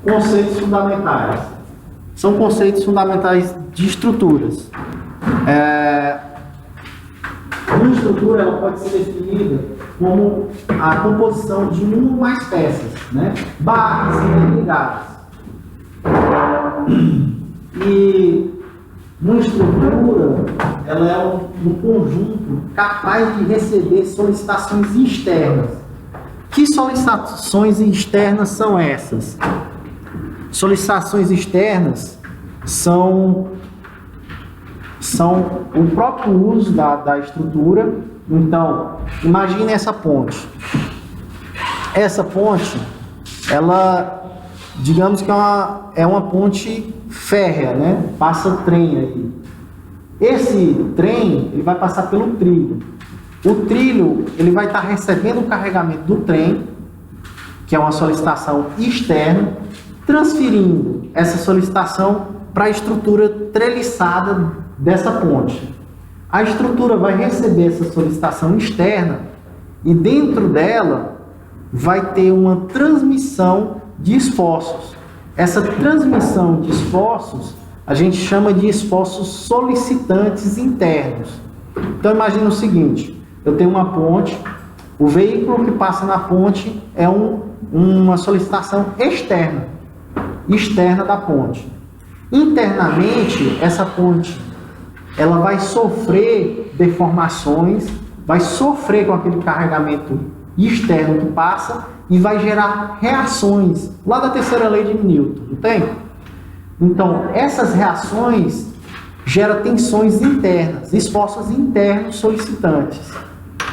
conceitos fundamentais. São conceitos fundamentais de estruturas. Uma estrutura ela pode ser definida como a composição de uma ou mais peças, né? Barras interligadas. E uma estrutura ela é um conjunto capaz de receber solicitações externas. Que solicitações externas são essas? Solicitações externas são o próprio uso da estrutura. Então, imagine essa ponte. Essa ponte, ela, digamos que é uma ponte férrea, né? Passa trem aí. Esse trem, ele vai passar pelo trilho. O trilho, ele vai estar recebendo o carregamento do trem, que é uma solicitação externa, transferindo essa solicitação para a estrutura treliçada dessa ponte. A estrutura vai receber essa solicitação externa e dentro dela vai ter uma transmissão de esforços. Essa transmissão de esforços a gente chama de esforços solicitantes internos. Então imagine o seguinte, eu tenho uma ponte, o veículo que passa na ponte é uma solicitação externa da ponte. Internamente, essa ponte ela vai sofrer deformações, vai sofrer com aquele carregamento externo que passa e vai gerar reações, lá da terceira lei de Newton, não tem? Então, essas reações geram tensões internas, esforços internos solicitantes.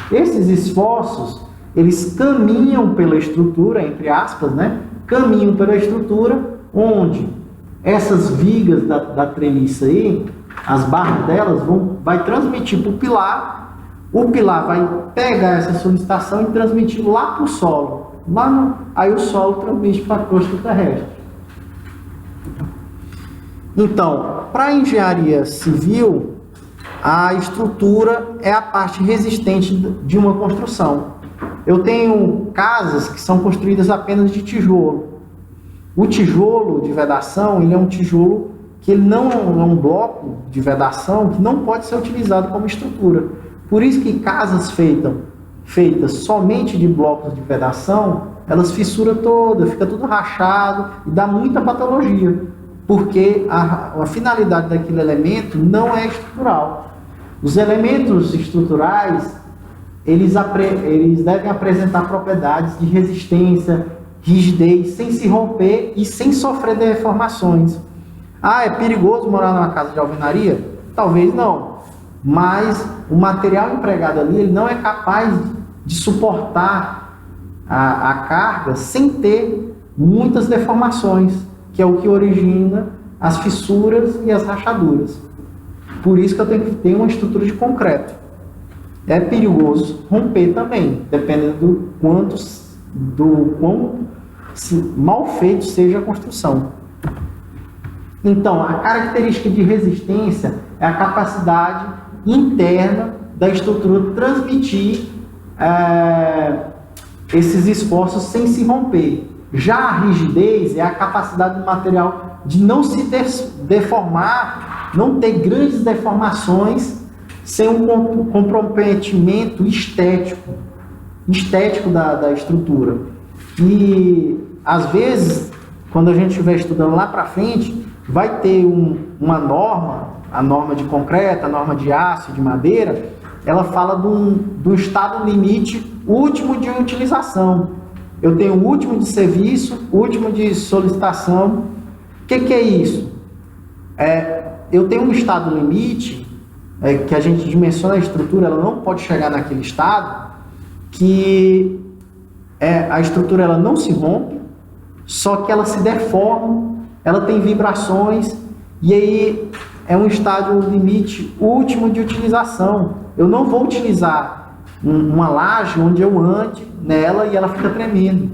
Esses esforços, eles caminham pela estrutura, entre aspas, né? Caminham pela estrutura, onde essas vigas da treliça aí, as barras delas vai transmitir para o pilar vai pegar essa solicitação e transmitir lá para o solo. Aí o solo transmite para a crosta terrestre. Então, para a engenharia civil, a estrutura é a parte resistente de uma construção. Eu tenho casas que são construídas apenas de tijolo. O tijolo de vedação, ele é um tijolo que ele não é um bloco de vedação que não pode ser utilizado como estrutura. Por isso que casas feitas somente de blocos de vedação, elas fissuram toda, fica tudo rachado e dá muita patologia, porque a finalidade daquele elemento não é estrutural. Os elementos estruturais, eles devem apresentar propriedades de resistência, rigidez, sem se romper e sem sofrer deformações. É perigoso morar numa casa de alvenaria? Talvez não, mas o material empregado ali ele não é capaz de suportar a carga sem ter muitas deformações, que é o que origina as fissuras e as rachaduras. Por isso que eu tenho que ter uma estrutura de concreto. É perigoso romper também, dependendo do quão mal feito seja a construção. Então, a característica de resistência é a capacidade interna da estrutura transmitir esses esforços sem se romper. Já a rigidez é a capacidade do material de não se deformar, não ter grandes deformações sem um comprometimento estético da estrutura. E, às vezes, quando a gente estiver estudando lá para frente, vai ter uma norma, a norma de concreto, a norma de aço, de madeira, ela fala do estado limite último de utilização. Eu tenho o último de serviço, o último de solicitação. O que é isso? Eu tenho um estado limite, que a gente dimensiona a estrutura, ela não pode chegar naquele estado, que a estrutura ela não se rompe, só que ela se deforma, ela tem vibrações, e aí é um estágio limite último de utilização. Eu não vou utilizar uma laje onde eu ande nela e ela fica tremendo.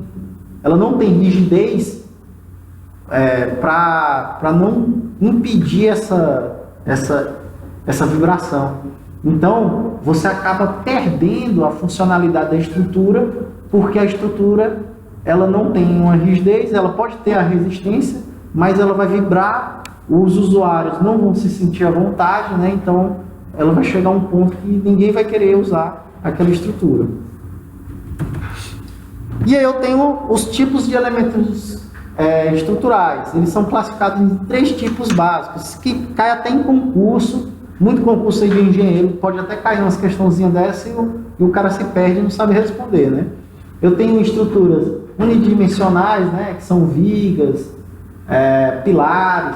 Ela não tem rigidez para não impedir essa vibração. Então, você acaba perdendo a funcionalidade da estrutura, porque a estrutura ela não tem uma rigidez, ela pode ter a resistência, mas ela vai vibrar, os usuários não vão se sentir à vontade, né? Então ela vai chegar a um ponto que ninguém vai querer usar aquela estrutura. E aí eu tenho os tipos de elementos estruturais. Eles são classificados em 3 tipos básicos, que cai até em concurso. Muito concurso aí de engenheiro, pode até cair umas questãozinhas dessa e o cara se perde e não sabe responder, né? Eu tenho estruturas unidimensionais, né, que são vigas, pilares,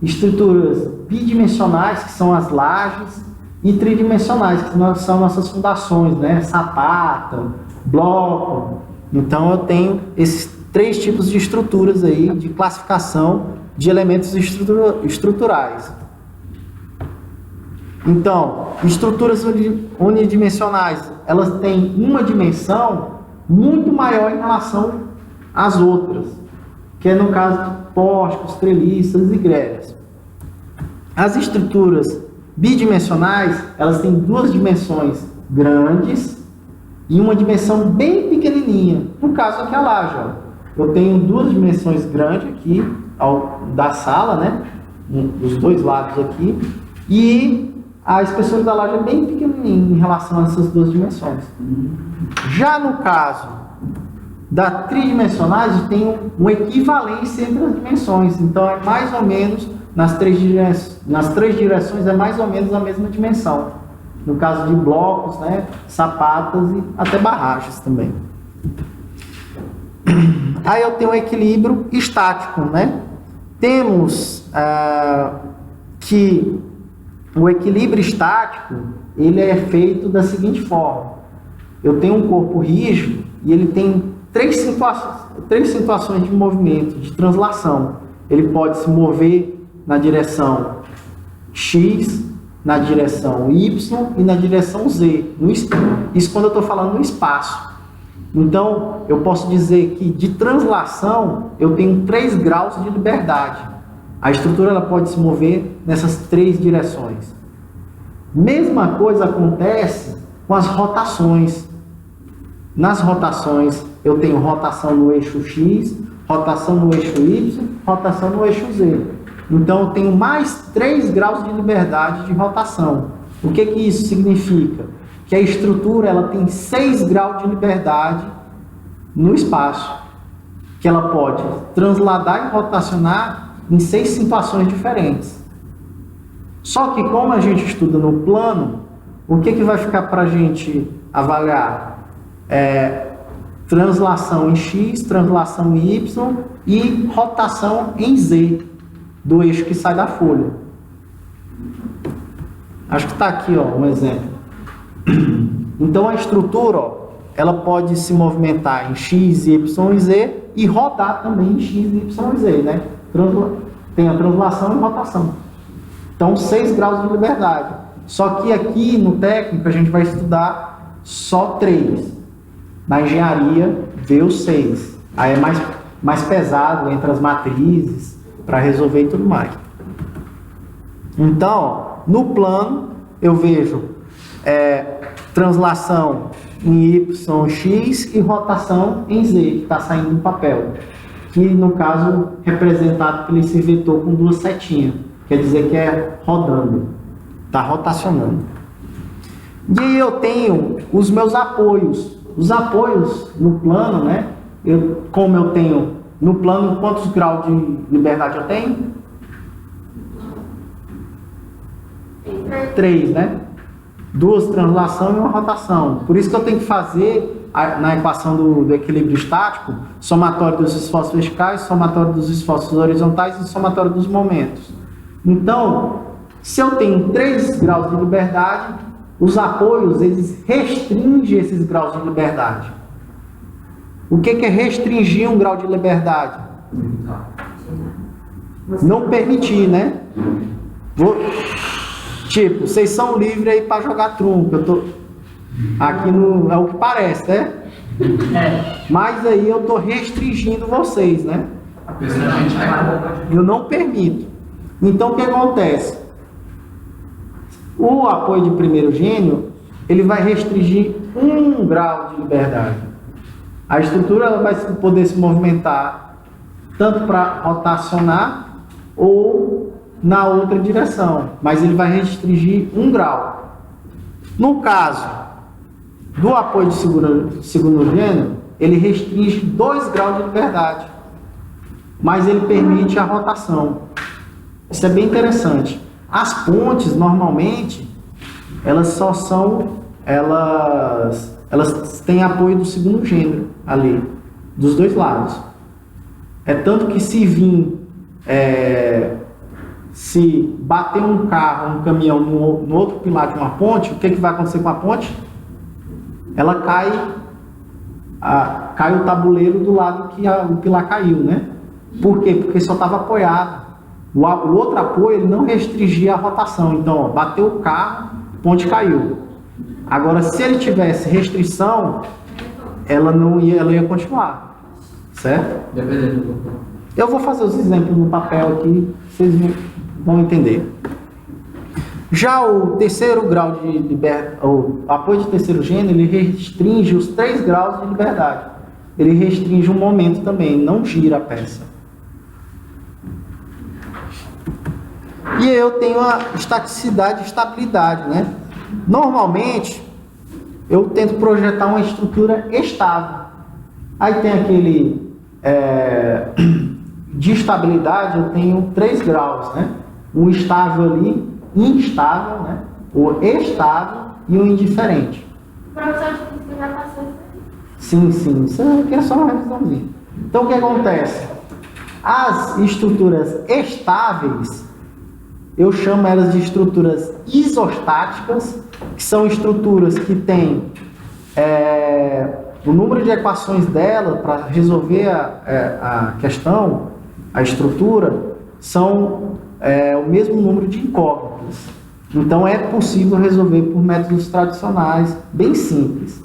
estruturas bidimensionais, que são as lajes, e tridimensionais, que são nossas fundações, né, sapata, bloco. Então eu tenho esses 3 tipos de estruturas aí, de classificação de elementos estruturais. Então, estruturas unidimensionais, elas têm uma dimensão muito maior em relação às outras, que é no caso de pórticos, treliças e grelhas. As estruturas bidimensionais, elas têm 2 dimensões grandes e uma dimensão bem pequenininha. No caso aqui a laje, ó. Eu tenho 2 dimensões grandes aqui da sala, né? Dos 2 lados aqui, e a espessura da laje é bem pequenininha em relação a essas 2 dimensões. Já no caso da tridimensionais, tem uma equivalência entre as dimensões. Então é mais ou menos, nas três direções é mais ou menos a mesma dimensão. No caso de blocos, né, sapatas e até barragens também. Aí eu tenho um equilíbrio estático, né? Temos que o equilíbrio estático, ele é feito da seguinte forma. Eu tenho um corpo rígido e ele tem 3 situações de movimento, de translação. Ele pode se mover na direção X, na direção Y e na direção Z. Isso quando eu estou falando no espaço. Então, eu posso dizer que de translação, eu tenho 3 graus de liberdade. A estrutura ela pode se mover nessas 3 direções. Mesma coisa acontece com as rotações. Nas rotações, eu tenho rotação no eixo X, rotação no eixo Y, rotação no eixo Z. Então, eu tenho mais 3 graus de liberdade de rotação. O que isso significa? Que a estrutura ela tem 6 graus de liberdade no espaço, que ela pode transladar e rotacionar em 6 situações diferentes. Só que como a gente estuda no plano, o que vai ficar para a gente avaliar? Translação em X, translação em Y e rotação em Z, do eixo que sai da folha. Acho que está aqui, ó, um exemplo. Então a estrutura, ó, ela pode se movimentar em X, Y e Z e rodar também em X, Y e Z, né? Tem a translação e rotação. Então 6 graus de liberdade. Só que aqui no técnico a gente vai estudar só 3. Na engenharia vê os 6. Aí é mais pesado entre as matrizes para resolver e tudo mais. Então, no plano eu vejo translação em Y, X e rotação em Z, que está saindo no papel. Que no caso representado por esse vetor com 2 setinhas. Quer dizer que é rodando. Está rotacionando. E aí eu tenho os meus apoios. Os apoios no plano, né? Como eu tenho no plano, quantos graus de liberdade eu tenho? 3, né? 2 translação e uma rotação. Por isso que eu tenho que fazer na equação do equilíbrio estático, somatório dos esforços verticais, somatório dos esforços horizontais e somatório dos momentos. Então, se eu tenho 3 graus de liberdade, os apoios, eles restringem esses graus de liberdade. O que é restringir um grau de liberdade? Não permitir, né? Tipo, vocês são livres aí para jogar trunco. Eu tô aqui no... É o que parece, né? Mas aí eu tô restringindo vocês, né? Eu não permito. Então, o que acontece? O apoio de primeiro gênio, ele vai restringir 1 grau de liberdade. A estrutura ela vai poder se movimentar tanto para rotacionar ou na outra direção, mas ele vai restringir 1 grau. No caso do apoio de segundo gênero, ele restringe 2 graus de liberdade, mas ele permite a rotação. Isso é bem interessante. As pontes, normalmente, elas têm apoio do segundo gênero ali, dos dois lados. É tanto que se bater um carro, um caminhão no outro pilar de uma ponte, o que vai acontecer com a ponte? Ela cai o tabuleiro do lado que o pilar caiu, né? Por quê? Porque só estava apoiado. O outro apoio ele não restringia a rotação. Então, ó, bateu o carro, a ponte caiu. Agora, se ele tivesse restrição, ela ia continuar, certo? Eu vou fazer os exemplos no papel aqui, vocês vão entender. Já o terceiro grau de liberdade, o apoio de terceiro gênero, ele restringe os 3 graus de liberdade. Ele restringe o momento também, não gira a peça. E eu tenho a estaticidade e estabilidade, né? Normalmente, eu tento projetar uma estrutura estável. Aí tem aquele de estabilidade, eu tenho 3 graus, né? Um estável ali, instável, né? O estável e o indiferente. Professor de física já passou isso aí? Sim, isso aqui é só uma revisãozinha. Então, o que acontece? As estruturas estáveis, eu chamo elas de estruturas isostáticas, que são estruturas que têm o número de equações dela para resolver a questão, a estrutura, são o mesmo número de incógnitas. Então é possível resolver por métodos tradicionais, bem simples.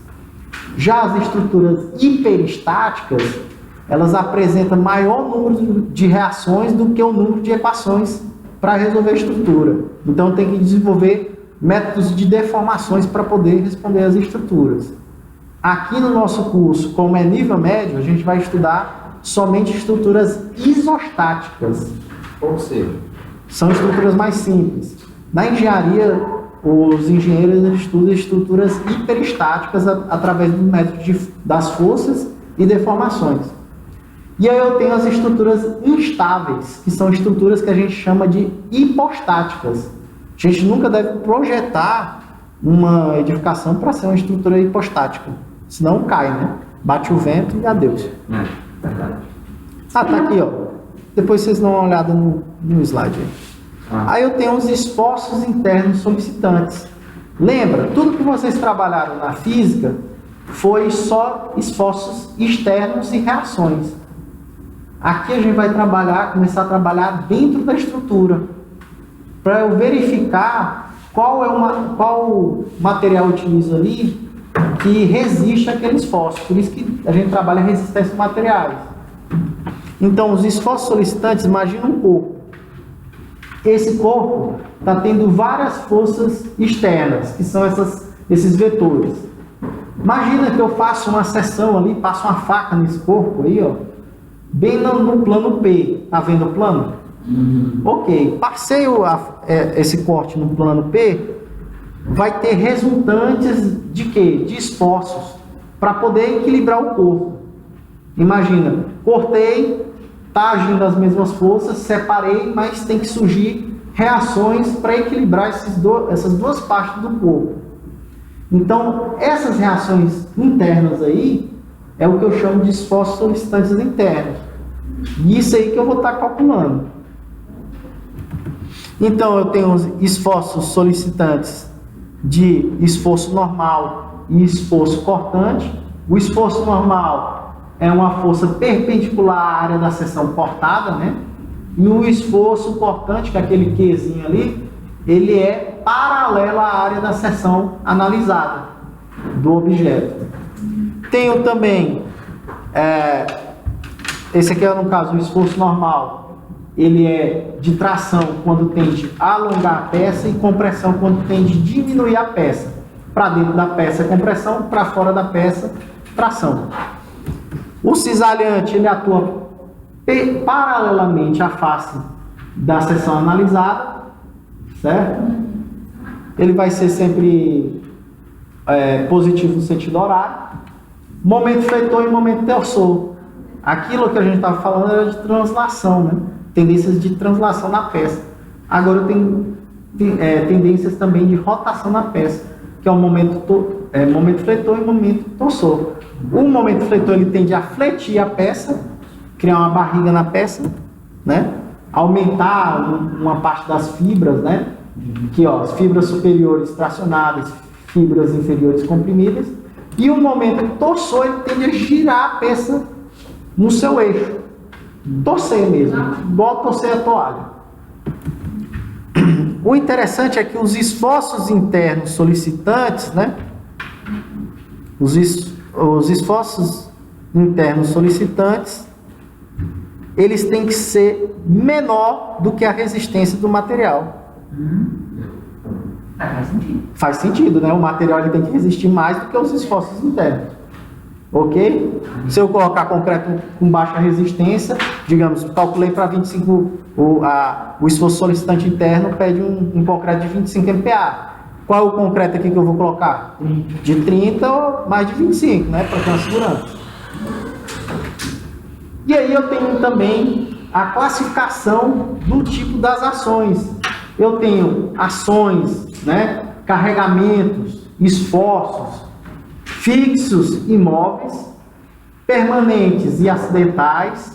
Já as estruturas hiperestáticas, elas apresentam maior número de reações do que o número de equações para resolver a estrutura. Então tem que desenvolver métodos de deformações para poder responder às estruturas. Aqui no nosso curso, como é nível médio, a gente vai estudar somente estruturas isostáticas. Ou seja, são estruturas mais simples. Na engenharia, os engenheiros estudam estruturas hiperestáticas através do método das forças e deformações. E aí eu tenho as estruturas instáveis, que são estruturas que a gente chama de hipostáticas. A gente nunca deve projetar uma edificação para ser uma estrutura hipostática, senão cai, né? Bate o vento e adeus. Verdade. Tá aqui, ó. Depois vocês dão uma olhada no slide aí. Aí eu tenho os esforços internos solicitantes. Lembra? Tudo que vocês trabalharam na física foi só esforços externos e reações. Aqui a gente vai começar a trabalhar dentro da estrutura, para eu verificar qual material eu utilizo ali que resiste àquele esforço. Por isso que a gente trabalha resistência de materiais. Então, os esforços solicitantes, imagina um corpo. Esse corpo está tendo várias forças externas, que são esses vetores. Imagina que eu faço uma seção ali, passo uma faca nesse corpo aí, ó, bem no plano P. Está vendo o plano? Ok. Passei esse corte no plano P, vai ter resultantes de quê? De esforços, para poder equilibrar o corpo. Imagina, cortei, está agindo as mesmas forças, separei, mas tem que surgir reações para equilibrar essas duas partes do corpo. Então, essas reações internas aí, é o que eu chamo de esforços solicitantes internos. E isso aí que eu vou estar calculando. Então, eu tenho os esforços solicitantes de esforço normal e esforço cortante. O esforço normal é uma força perpendicular à área da seção cortada, né? E o esforço cortante, que é aquele Qzinho ali, ele é paralelo à área da seção analisada do objeto. Tenho também, esse aqui é no caso o esforço normal. Ele é de tração quando tende a alongar a peça e compressão quando tende a diminuir a peça. Para dentro da peça é compressão, para fora da peça, tração. O cisalhante, ele atua paralelamente à face da seção analisada, certo? Ele vai ser sempre positivo no sentido horário. Momento fleitor e momento tensor. Aquilo que a gente estava falando era de translação, né? Tendências de translação na peça. Agora eu tenho tendências também de rotação na peça, que é o momento fleitor e momento tensor. O momento fleitor, ele tende a fletir a peça, criar uma barriga na peça, né? Aumentar uma parte das fibras, né? Aqui, ó, as fibras superiores tracionadas, fibras inferiores comprimidas. E o momento torsor, ele tende a girar a peça no seu eixo. Torcer mesmo, igual torcer a toalha. O interessante é que os esforços internos solicitantes, né? Os esforços internos solicitantes, eles têm que ser menor do que a resistência do material. Faz sentido. Faz sentido, né? O material ele tem que resistir mais do que os esforços internos. Ok? Se eu colocar concreto com baixa resistência, digamos, calculei para 25, o esforço solicitante interno pede um concreto de 25 MPa. Qual é o concreto aqui que eu vou colocar? De 30 ou mais de 25, né? Para ter uma segurança. E aí eu tenho também a classificação do tipo das ações. Eu tenho ações, né? Carregamentos, esforços, fixos e móveis, permanentes e acidentais,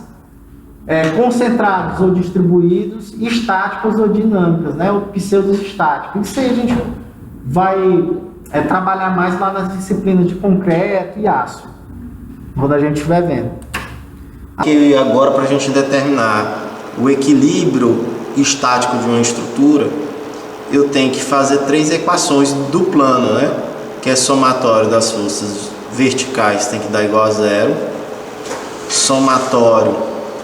concentrados ou distribuídos, estáticas ou dinâmicas, né? Ou pseudo-estáticos. Isso aí a gente vai trabalhar mais lá nas disciplinas de concreto e aço, quando a gente estiver vendo. E agora, para a gente determinar o equilíbrio estático de uma estrutura, eu tenho que fazer 3 equações do plano, né? Que é somatório das forças verticais tem que dar igual a 0, somatório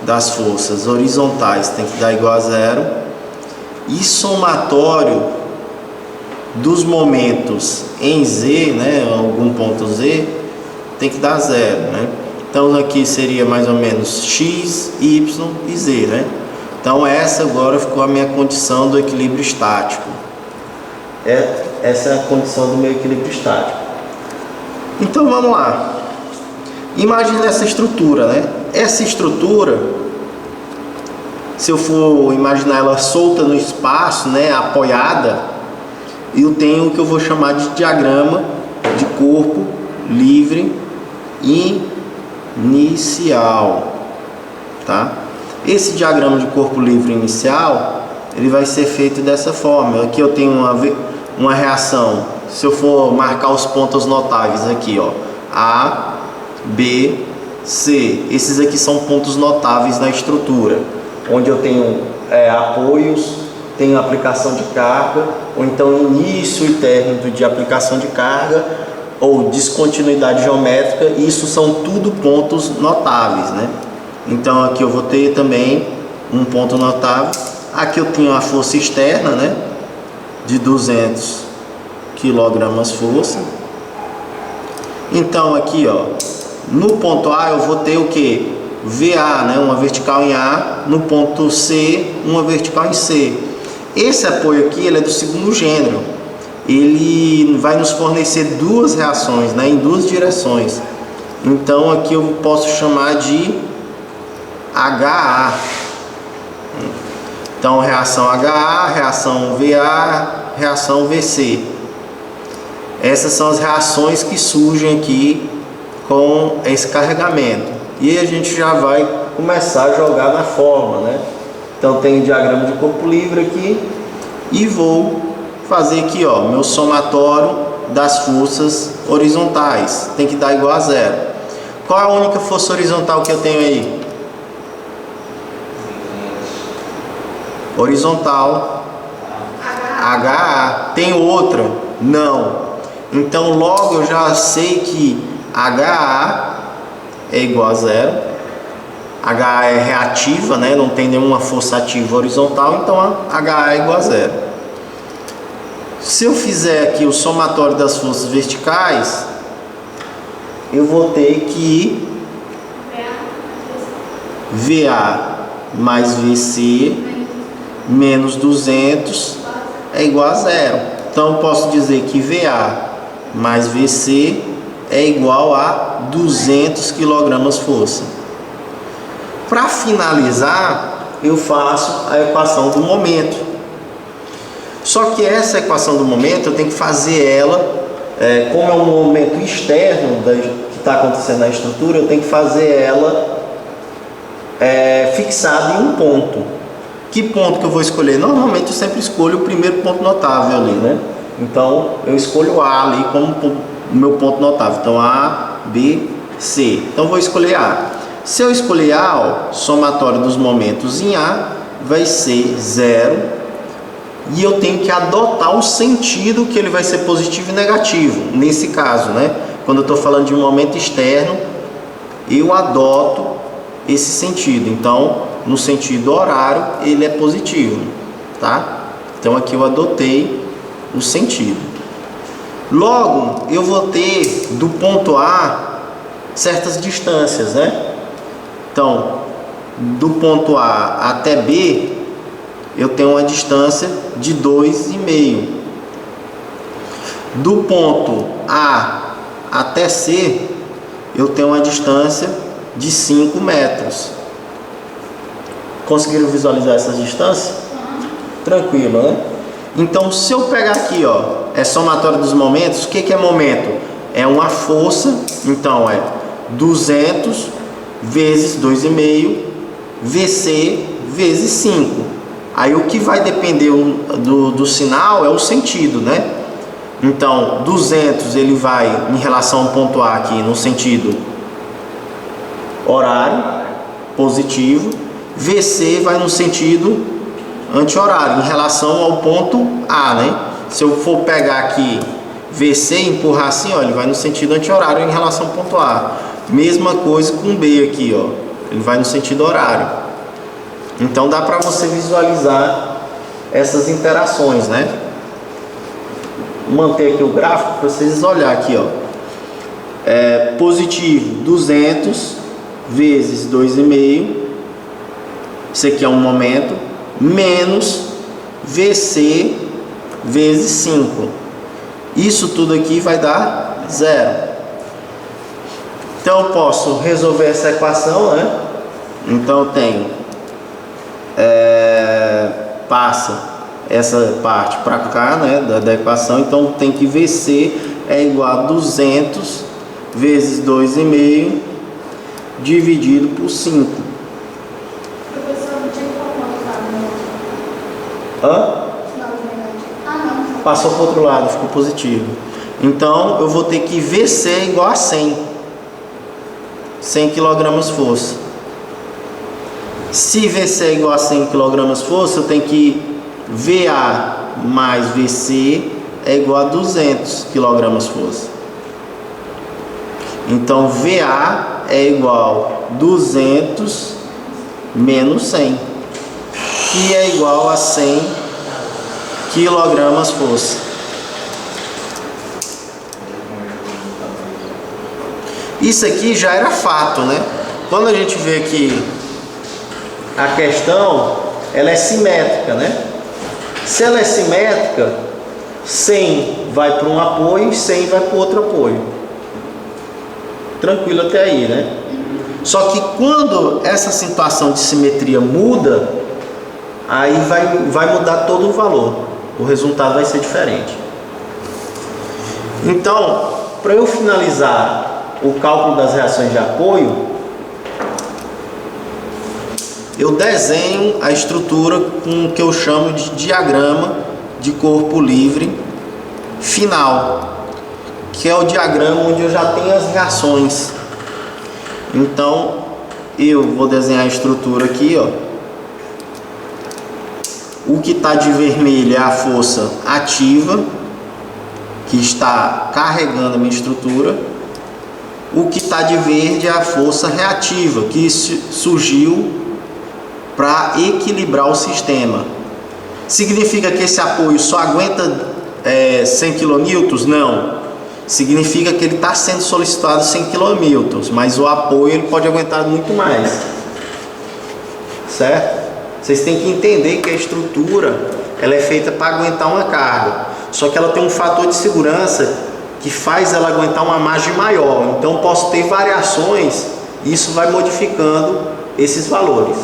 das forças horizontais tem que dar igual a 0 e somatório dos momentos em Z, né? Algum ponto Z tem que dar 0, né? Então aqui seria mais ou menos x, y e z, né? Então essa agora ficou a minha condição do equilíbrio estático. Essa é a condição do meu equilíbrio estático. Então vamos lá. Imagine essa estrutura, né? Essa estrutura, se eu for imaginar ela solta no espaço, né, apoiada, eu tenho o que eu vou chamar de diagrama de corpo livre inicial, tá? Esse diagrama de corpo livre inicial, ele vai ser feito dessa forma. Aqui eu tenho uma reação. Se eu for marcar os pontos notáveis aqui, ó, A, B, C. Esses aqui são pontos notáveis na estrutura, onde eu tenho apoios, tenho aplicação de carga, ou então início e término de aplicação de carga, ou descontinuidade geométrica. Isso são tudo pontos notáveis, né? Então aqui eu vou ter também um ponto notável. Aqui eu tenho a força externa, né, de 200 kg força. Então aqui, ó, no ponto A eu vou ter o que? VA, né, uma vertical em A. No ponto C, uma vertical em C. Esse apoio aqui, ele é do segundo gênero. Ele vai nos fornecer 2 reações, né, em 2 direções. Então aqui eu posso chamar de HA. Então reação HA, reação VA, reação VC. Essas são as reações que surgem aqui com esse carregamento. E a gente já vai começar a jogar na forma, né? Então tem o diagrama de corpo livre aqui e vou fazer aqui, ó, meu somatório das forças horizontais. Tem que dar igual a 0. Qual é a única força horizontal que eu tenho aí? Horizontal HA. Tem outra? Não. Então logo eu já sei que HA é igual a 0. HA é reativa, né? Não tem nenhuma força ativa horizontal, então a HA é igual a 0. Se eu fizer aqui o somatório das forças verticais, eu vou ter que VA mais VC menos 200 é igual a zero. Então eu posso dizer que VA mais VC é igual a 200 kgfm. Para finalizar, eu faço a equação do momento. Só que essa equação do momento eu tenho que fazer ela, como é um momento externo que está acontecendo na estrutura, eu tenho que fazer ela fixada em um ponto. Que ponto que eu vou escolher? Normalmente eu sempre escolho o primeiro ponto notável ali, né? Então eu escolho A ali como o meu ponto notável. Então A, B, C. Então eu vou escolher A. Se eu escolher A, ó, somatório dos momentos em A vai ser 0. E eu tenho que adotar o sentido que ele vai ser positivo e negativo. Nesse caso, né? Quando eu estou falando de um momento externo, eu adoto esse sentido. Então, no sentido horário, ele é positivo, tá? Então, aqui eu adotei o sentido. Logo, eu vou ter do ponto A certas distâncias, né? Então, do ponto A até B, eu tenho uma distância de 2,5. Do ponto A até C, eu tenho uma distância de 5 metros. Conseguiram visualizar essas distâncias? Tranquilo, né? Então, se eu pegar aqui, ó, é somatório dos momentos. O que é momento? É uma força. Então, é 200 vezes 2,5 VC vezes 5. Aí o que vai depender do sinal é o sentido, né? Então, 200 ele vai em relação ao ponto A aqui no sentido horário, positivo. VC vai no sentido anti-horário, em relação ao ponto A, né? Se eu for pegar aqui VC e empurrar assim, ó, ele vai no sentido anti-horário em relação ao ponto A. Mesma coisa com B aqui, ó. Ele vai no sentido horário. Então dá para você visualizar essas interações, né? Manter aqui o gráfico para vocês olhar aqui, ó. Positivo 200 vezes 2,5. Isso aqui é um momento, menos VC vezes 5. Isso tudo aqui vai dar 0. Então eu posso resolver essa equação, né? Então eu tenho passa essa parte para cá, né, da equação. Então tem que VC é igual a 200 vezes 2,5 dividido por 5. Professor, não tinha como Hã? Passou para o outro lado, ficou positivo. Então eu vou ter que VC igual a 100 kg força. Se VC é igual a 100 kg força, eu tenho que VA mais VC é igual a 200 kg força. Então VA é igual a 200 menos 100, que é igual a 100 kg força. Isso aqui já era fato, né? Quando a gente vê que a questão, ela é simétrica, né? Se ela é simétrica, 100 vai para um apoio e 100 vai para o outro apoio. Tranquilo até aí, né? Só que quando essa situação de simetria muda, aí vai mudar todo o valor. O resultado vai ser diferente. Então, para eu finalizar o cálculo das reações de apoio, eu desenho a estrutura com o que eu chamo de diagrama de corpo livre final, que é o diagrama onde eu já tenho as reações. Então eu vou desenhar a estrutura aqui, ó. O que está de vermelho é a força ativa, que está carregando a minha estrutura. O que está de verde é a força reativa, que surgiu para equilibrar o sistema. Significa que esse apoio só aguenta 100 kN? Não. Significa que ele está sendo solicitado 100 kN, mas o apoio ele pode aguentar muito mais. certo? Vocês têm que entender que a estrutura ela é feita para aguentar uma carga, só que ela tem um fator de segurança que faz ela aguentar uma margem maior. Então posso ter variações e isso vai modificando esses valores.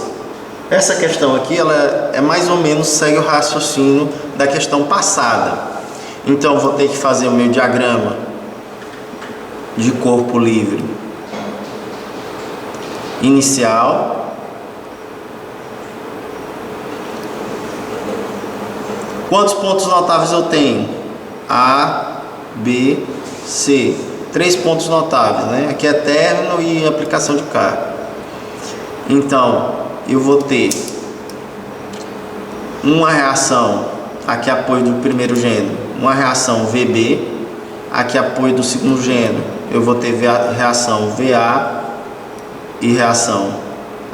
Essa questão aqui ela é mais ou menos segue o raciocínio da questão passada. Então vou ter que fazer o meu diagrama de corpo livre inicial. Quantos pontos notáveis eu tenho? A, B, C. 3 pontos notáveis, né? Aqui é término e aplicação de carga. Então, eu vou ter uma reação, aqui é apoio do primeiro gênero, uma reação VB, aqui é apoio do segundo gênero, eu vou ter reação VA e reação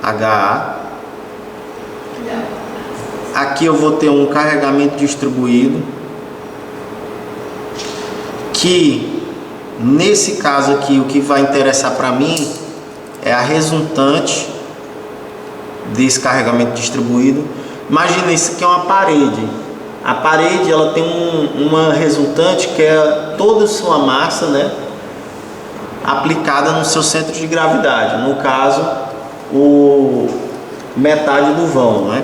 HA. Aqui eu vou ter um carregamento distribuído, que nesse caso aqui o que vai interessar para mim é a resultante desse carregamento distribuído. Imagina, isso aqui é uma parede. A parede ela tem uma resultante que é toda a sua massa, né, aplicada no seu centro de gravidade, no caso metade do vão, né?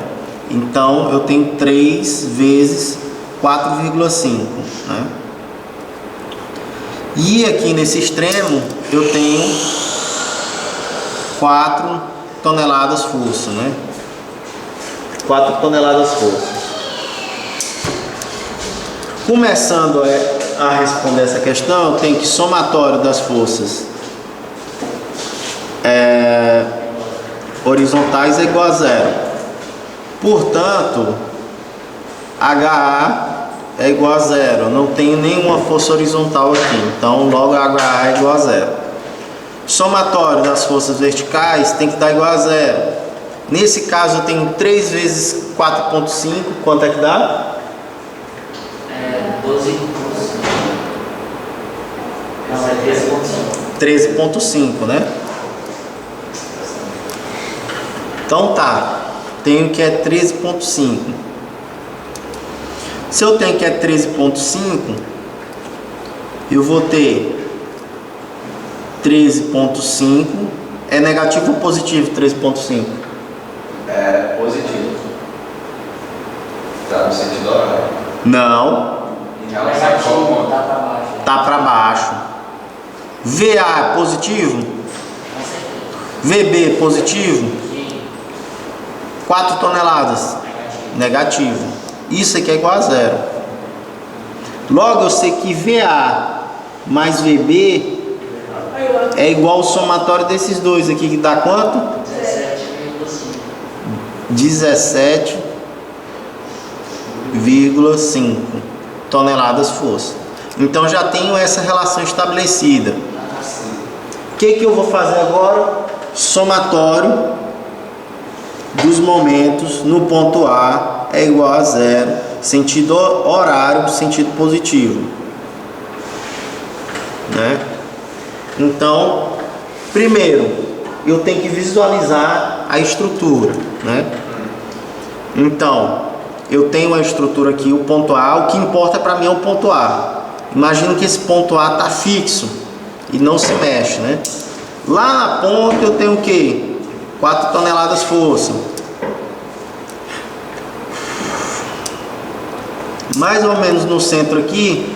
Então eu tenho 3 vezes 4,5, né? E aqui nesse extremo eu tenho 4 toneladas força, né? 4 toneladas força. Começando a responder essa questão, eu tenho que somatório das forças horizontais é igual a 0. Portanto, HA é igual a 0. Eu não tenho nenhuma força horizontal aqui. Então, logo HA é igual a 0. Somatório das forças verticais tem que dar igual a 0. Nesse caso, eu tenho 3 vezes 4,5. Quanto é que dá? 12,5. Não, é 13,5. 13,5, né? Então tá. Tenho que é 13,5. Se eu tenho que é 13,5, eu vou ter 13,5. É negativo ou positivo 13,5? É positivo. Tá no sentido horário. Não. Em relação a como? Tá para baixo. Tá para baixo. VA é positivo? VB positivo? 4 toneladas? Negativo. Isso aqui é igual a 0. Logo eu sei que VA mais VB é igual ao somatório desses dois aqui, que dá quanto? 17,5 toneladas força. Então já tenho essa relação estabelecida. O que eu vou fazer agora? Somatório dos momentos no ponto A é igual a 0, sentido horário, sentido positivo, né? Então, primeiro, eu tenho que visualizar a estrutura, né? Então, eu tenho a estrutura aqui, o ponto A, o que importa para mim é o ponto A. Imagina que esse ponto A está fixo e não se mexe, né? Lá na ponta eu tenho o quê? 4 toneladas força. Mais ou menos no centro aqui,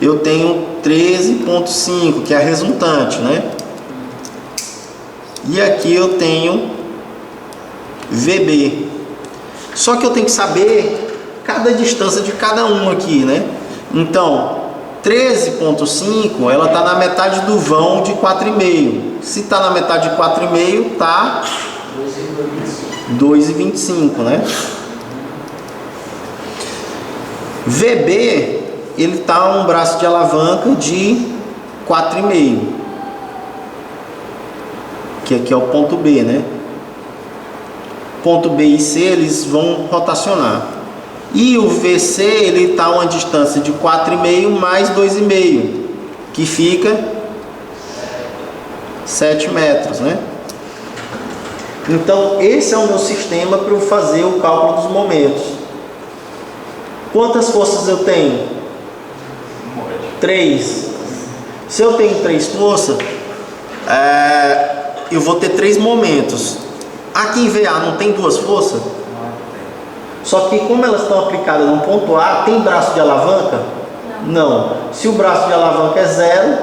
eu tenho 13,5, que é a resultante, né? E aqui eu tenho VB. Só que eu tenho que saber cada distância de cada um aqui, né? Então, 13,5, ela está na metade do vão de 4,5. Se está na metade de 4,5, está 2,25, né? VB, ele está um braço de alavanca de 4,5, que aqui é o ponto B, né? Ponto B e C, eles vão rotacionar. E o VC, ele está a uma distância de 4,5 mais 2,5, que fica 7 metros, né? Então, esse é o meu sistema para eu fazer o cálculo dos momentos. Quantas forças eu tenho? 3. Se eu tenho 3 forças, eu vou ter 3 momentos. Aqui em VA não tem 2 forças? Só que como elas estão aplicadas no ponto A, tem braço de alavanca? Não. Se o braço de alavanca é 0,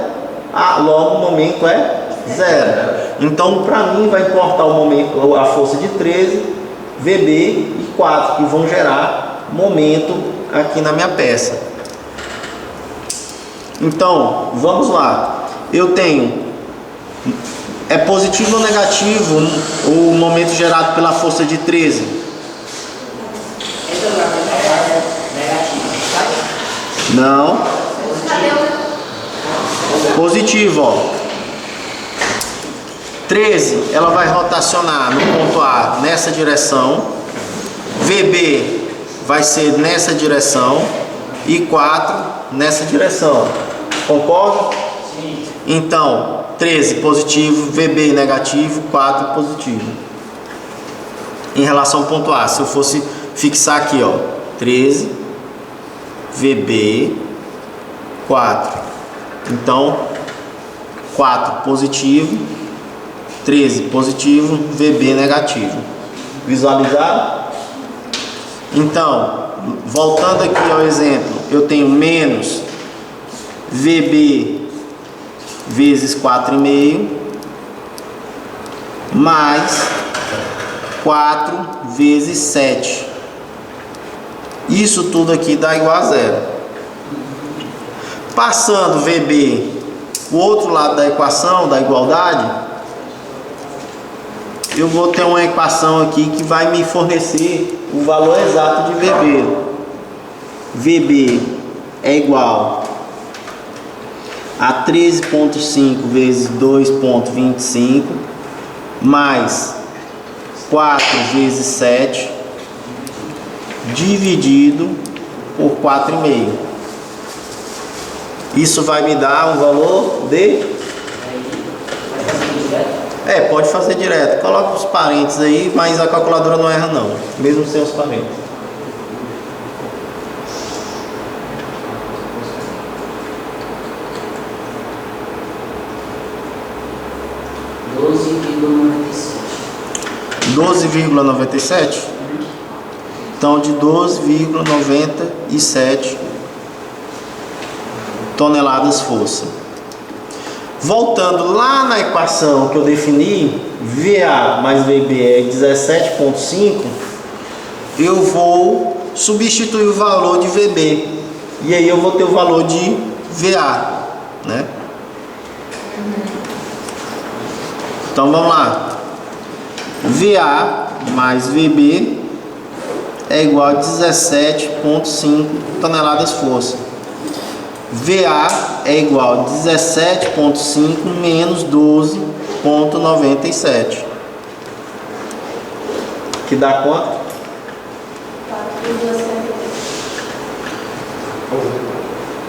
logo o momento é 0. Então, para mim, vai importar o momento, a força de 13, VB e 4, que vão gerar momento aqui na minha peça. Então, vamos lá. Eu tenho, é positivo ou negativo o momento gerado pela força de 13? Não. Positivo, ó. 13, ela vai rotacionar no ponto A nessa direção. VB vai ser nessa direção. E 4 nessa direção. Concorda? Sim. Então, 13 positivo, VB negativo, 4 positivo. Em relação ao ponto A, se eu fosse fixar aqui, ó, 13, VB, 4. Então, 4 positivo, 13 positivo, VB negativo. Visualizado? Então, voltando aqui ao exemplo, eu tenho menos VB vezes 4,5 mais 4 vezes 7. Isso tudo aqui dá igual a 0. Passando VB o outro lado da equação, da igualdade, eu vou ter uma equação aqui que vai me fornecer o valor exato de VB. VB é igual a 13,5 vezes 2,25 mais 4 vezes 7 dividido por 4,5. Isso vai me dar um valor de... pode fazer direto. Coloca os parênteses aí, mas a calculadora não erra não, mesmo sem os parênteses. $12,97. Então, de 12,97 toneladas força. Voltando lá na equação que eu defini, VA mais VB é 17,5, eu vou substituir o valor de VB. E aí eu vou ter o valor de VA, né? Então vamos lá. VA mais VB é igual a 17,5 toneladas força. VA é igual a 17,5 menos 12,97. Que dá quanto?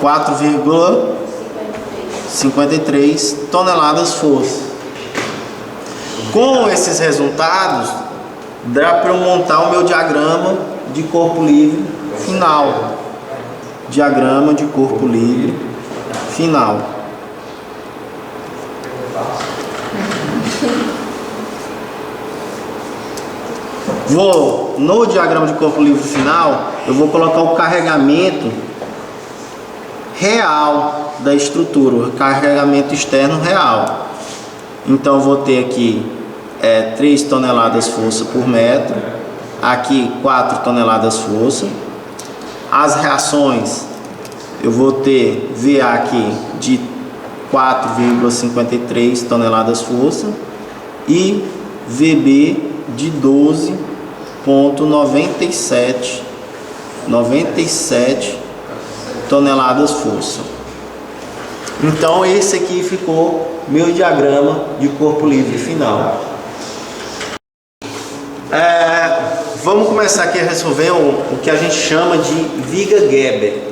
4,53 toneladas força. Com esses resultados, dá para eu montar o meu diagrama de corpo livre final. Diagrama de corpo livre final. No diagrama de corpo livre final, eu vou colocar o carregamento real da estrutura, o carregamento externo real. Então eu vou ter aqui 3 toneladas força por metro, aqui 4 toneladas força. As reações, eu vou ter VA aqui de 4,53 toneladas força e VB de 12,97 toneladas força. Então esse aqui ficou meu diagrama de corpo livre final. Vamos começar aqui a resolver o que a gente chama de viga Geber.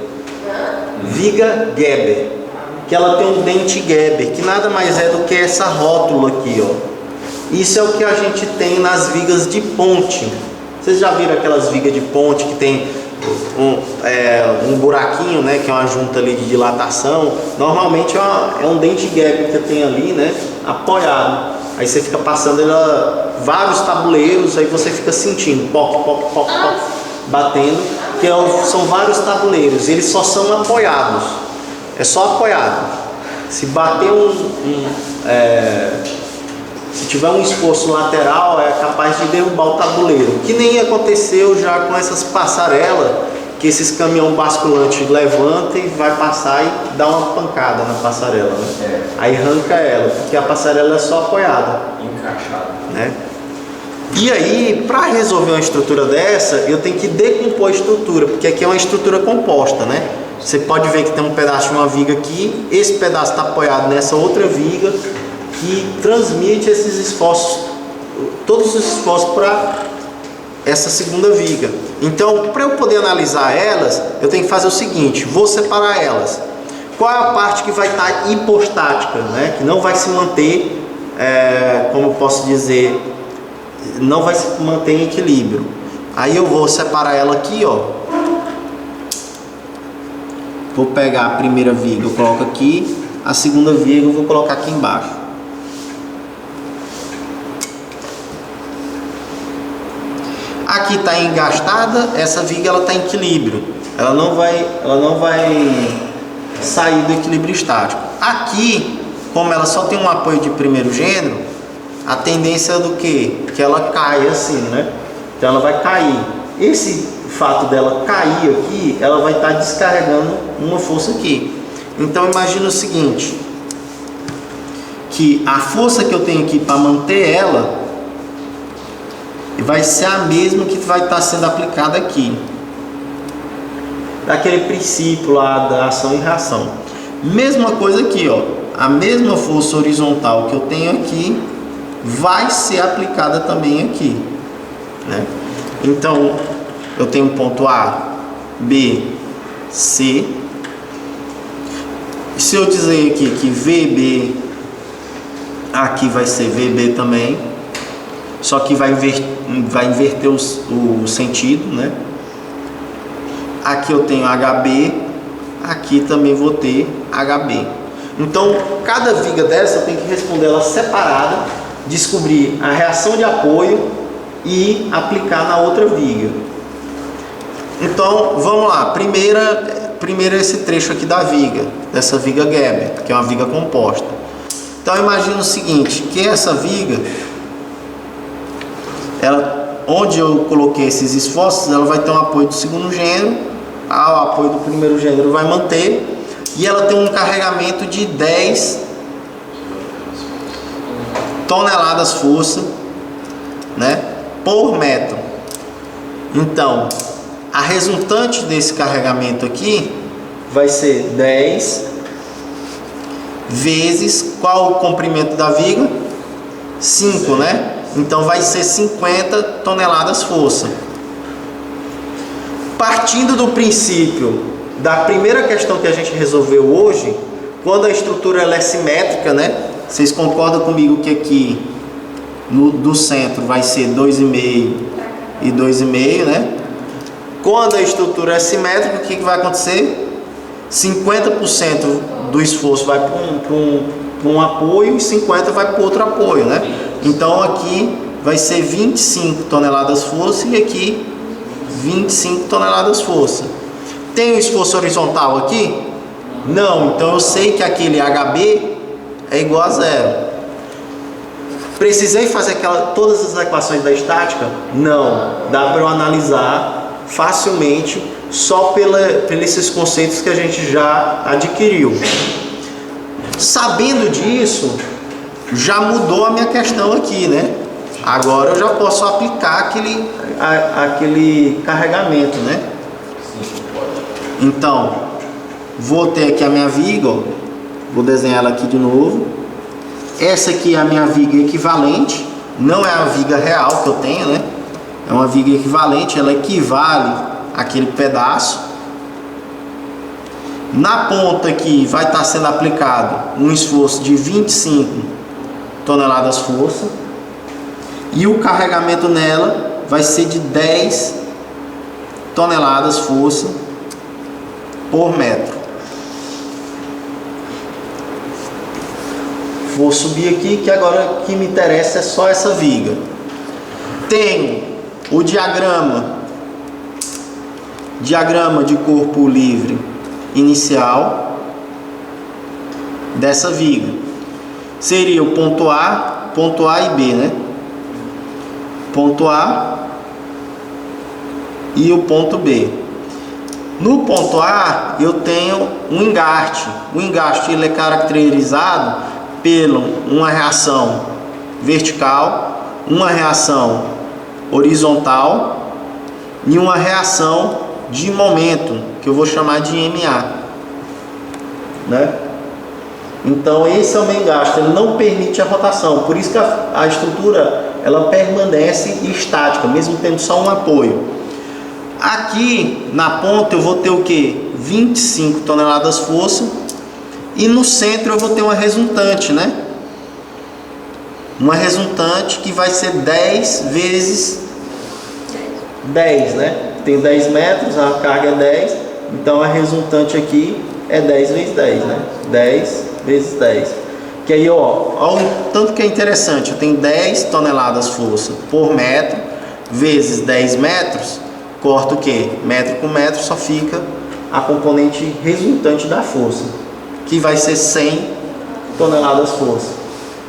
Viga Geber, que ela tem um dente Geber, que nada mais é do que essa rótula aqui, ó. Isso é o que a gente tem nas vigas de ponte. Vocês já viram aquelas vigas de ponte que tem um buraquinho, né, que é uma junta ali de dilatação? Normalmente é um dente gap que tem ali, né, apoiado. Aí você fica passando vários tabuleiros, aí você fica sentindo poc, poc, poc, poc, batendo, que são vários tabuleiros, eles só são apoiados, é só apoiado. Se bater se tiver um esforço lateral, é capaz de derrubar o tabuleiro, que nem aconteceu já com essas passarelas, que esses caminhão basculantes levantam e vai passar e dá uma pancada na passarela, né? Aí arranca ela, porque a passarela é só apoiada, Encaixado. né? E aí, para resolver uma estrutura dessa, eu tenho que decompor a estrutura, porque aqui é uma estrutura composta, né? Você pode ver que tem um pedaço de uma viga aqui, esse pedaço está apoiado nessa outra viga, que transmite esses esforços, todos os esforços para essa segunda viga. Então, para eu poder analisar elas, eu tenho que fazer o seguinte: vou separar elas. Qual é a parte que vai estar hipostática, né? Que não vai se manter, como eu posso dizer, não vai se manter em equilíbrio. Aí eu vou separar ela aqui, ó. Vou pegar a primeira viga, eu coloco aqui, a segunda viga eu vou colocar aqui embaixo. Aqui está engastada, essa viga ela está em equilíbrio, ela não vai sair do equilíbrio estático. Aqui, como ela só tem um apoio de primeiro gênero, a tendência é do quê? Que ela caia assim, né? Então ela vai cair. Esse fato dela cair aqui, ela vai estar descarregando uma força aqui. Então imagina o seguinte, que a força que eu tenho aqui para manter ela vai ser a mesma que vai estar sendo aplicada aqui, daquele princípio lá da ação e reação. Mesma coisa aqui, ó, a mesma força horizontal que eu tenho aqui vai ser aplicada também aqui, né? Então eu tenho ponto A, B, C. Se eu dizer aqui que VB, aqui vai ser VB também, só que vai inverter o sentido, né? Aqui eu tenho HB, aqui também vou ter HB. Então, cada viga dessa eu tenho que responder ela separada, descobrir a reação de apoio e aplicar na outra viga. Então, vamos lá. Primeiro esse trecho aqui da viga, dessa viga Geber, que é uma viga composta. Então, imagina o seguinte, que essa viga, onde eu coloquei esses esforços, ela vai ter um apoio do segundo gênero, o apoio do primeiro gênero vai manter, e ela tem um carregamento de 10 toneladas força, né, por metro. Então, a resultante desse carregamento aqui vai ser 10 vezes qual o comprimento da viga? 5, né? Então vai ser 50 toneladas força. Partindo do princípio da primeira questão que a gente resolveu hoje, quando a estrutura ela é simétrica, né? Vocês concordam comigo que aqui do centro vai ser 2,5 e 2,5, né? Quando a estrutura é simétrica, o que vai acontecer? 50% do esforço vai para um apoio e 50% vai para outro apoio, né? Então aqui vai ser 25 toneladas força e aqui 25 toneladas força. Tem o esforço horizontal aqui? Não, então eu sei que aquele HB é igual a zero. Precisei fazer todas as equações da estática? Não, dá para eu analisar facilmente só pelos conceitos que a gente já adquiriu. Sabendo disso, já mudou a minha questão aqui, né? Agora eu já posso aplicar aquele carregamento, né? Então, vou ter aqui a minha viga, ó. Vou desenhar ela aqui de novo. Essa aqui é a minha viga equivalente, não é a viga real que eu tenho, né? É uma viga equivalente, ela equivale àquele pedaço. Na ponta aqui vai estar sendo aplicado um esforço de 25 toneladas força. E o carregamento nela vai ser de 10 toneladas força por metro. Vou subir aqui que agora o que me interessa é só essa viga. Tenho o diagrama de corpo livre inicial dessa viga. Seria o ponto A e B, né? Ponto A e o ponto B. No ponto A eu tenho um engaste. O engaste ele é caracterizado pela uma reação vertical, uma reação horizontal e uma reação de momento, que eu vou chamar de MA, né? Então esse é o meu engaste, ele não permite a rotação, por isso que a estrutura ela permanece estática, mesmo tendo só um apoio. Aqui na ponta eu vou ter o que? 25 toneladas força, e no centro eu vou ter uma resultante, né? Uma resultante que vai ser 10 vezes 10, né? Tem 10 metros, a carga é 10, então a resultante aqui é 10 vezes 10, né? 10 vezes 10. Que aí, ó o tanto que é interessante, eu tenho 10 toneladas força por metro, vezes 10 metros, corta o que? Metro com metro, só fica a componente resultante da força, que vai ser 100 toneladas força.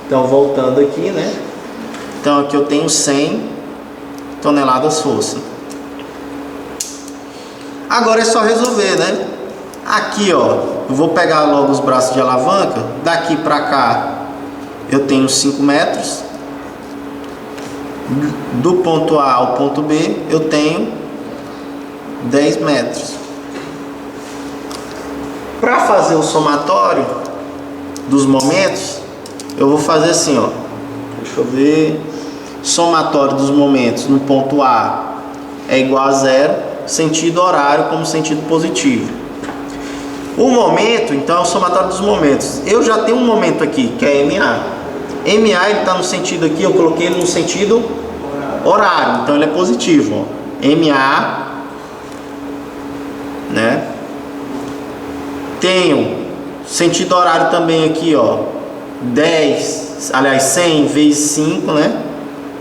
Então, voltando aqui, né? Então, aqui eu tenho 100 toneladas força. Agora é só resolver, né? Aqui, ó, eu vou pegar logo os braços de alavanca. Daqui para cá, eu tenho 5 metros. Do ponto A ao ponto B, eu tenho 10 metros. Para fazer o somatório dos momentos, eu vou fazer assim, ó. Deixa eu ver. Somatório dos momentos no ponto A é igual a 0, sentido horário como sentido positivo. O momento, então, é o somatório dos momentos. Eu já tenho um momento aqui, que é MA. MA, ele está no sentido aqui, eu coloquei ele no sentido horário, então ele é positivo, ó. MA, né? Tenho sentido horário também aqui, ó, 100 vezes 5, né?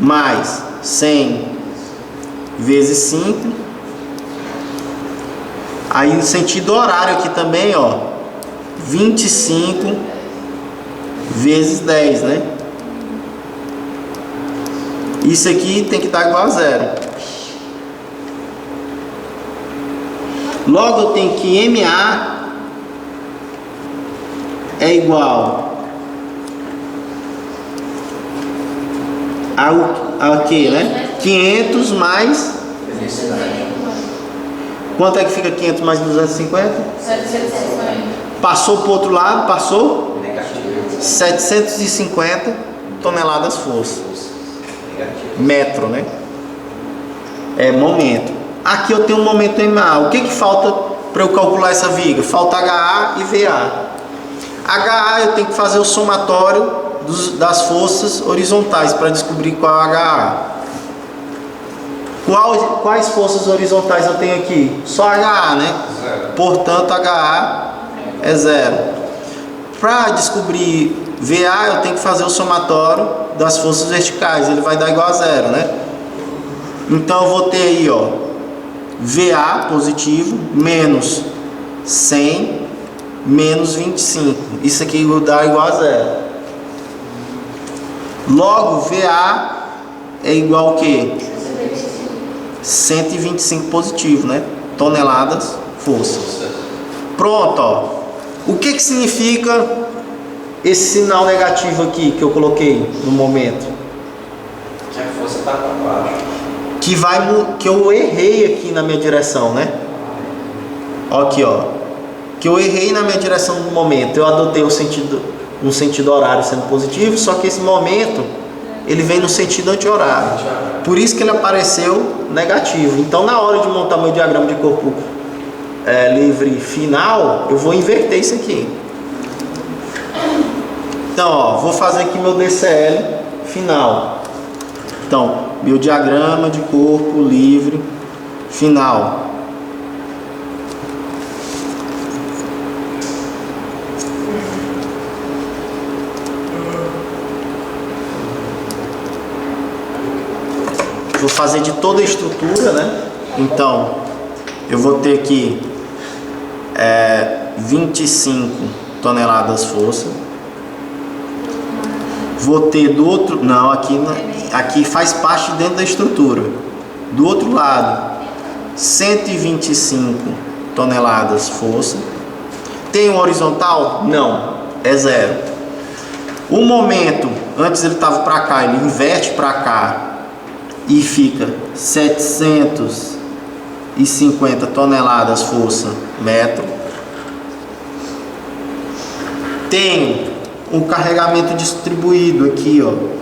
Mais 100 vezes 5. Aí no sentido horário aqui também, ó, 25 vezes 10, né? Isso aqui tem que dar igual a 0. Logo eu tenho que MA é igual ao que, né? 500 mais... Quanto é que fica 500 mais 250? 750. Passou para o outro lado, passou? 750 toneladas força. Metro, né? É momento. Aqui eu tenho um momento MA. O que falta para eu calcular essa viga? Falta HA e VA. HA eu tenho que fazer o somatório das forças horizontais para descobrir qual é o HA. Quais forças horizontais eu tenho aqui? Só HA, né? Zero. Portanto, HA é 0. Para descobrir VA, eu tenho que fazer o somatório das forças verticais. Ele vai dar igual a 0, né? Então, eu vou ter aí, ó, VA positivo, menos 100, menos 25. Isso aqui dá igual a 0. Logo, VA é igual a quê? 125 positivo, né? Toneladas força. Pronto, ó. O que significa esse sinal negativo aqui que eu coloquei no momento? Que a força está para baixo. Que eu errei aqui na minha direção, né? Ó, aqui, ó. Que eu errei na minha direção no momento. Eu adotei um sentido horário sendo positivo, só que esse momento ele vem no sentido anti-horário. Por isso que ele apareceu negativo. Então, na hora de montar meu diagrama de corpo livre final, eu vou inverter isso aqui. Então, ó, vou fazer aqui meu DCL final. Então, meu diagrama de corpo livre final. Vou fazer de toda a estrutura, né? Então, eu vou ter aqui 25 toneladas força. Vou ter do outro... Não, aqui faz parte dentro da estrutura. Do outro lado, 125 toneladas força. Tem um horizontal? Não, é 0. O momento, antes ele estava para cá, ele inverte para cá e fica 750 toneladas força metro. Tem um carregamento distribuído aqui, ó.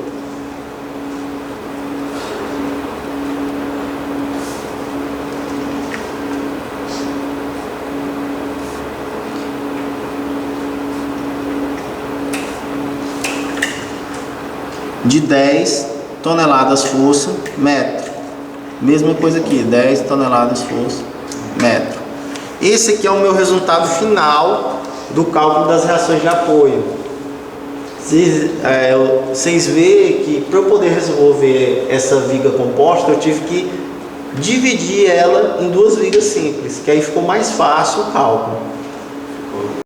De 10 toneladas força metro. Mesma coisa aqui, 10 toneladas força metro. Esse aqui é o meu resultado final do cálculo das reações de apoio. Vocês veem que para eu poder resolver essa viga composta, eu tive que dividir ela em duas vigas simples, que aí ficou mais fácil o cálculo.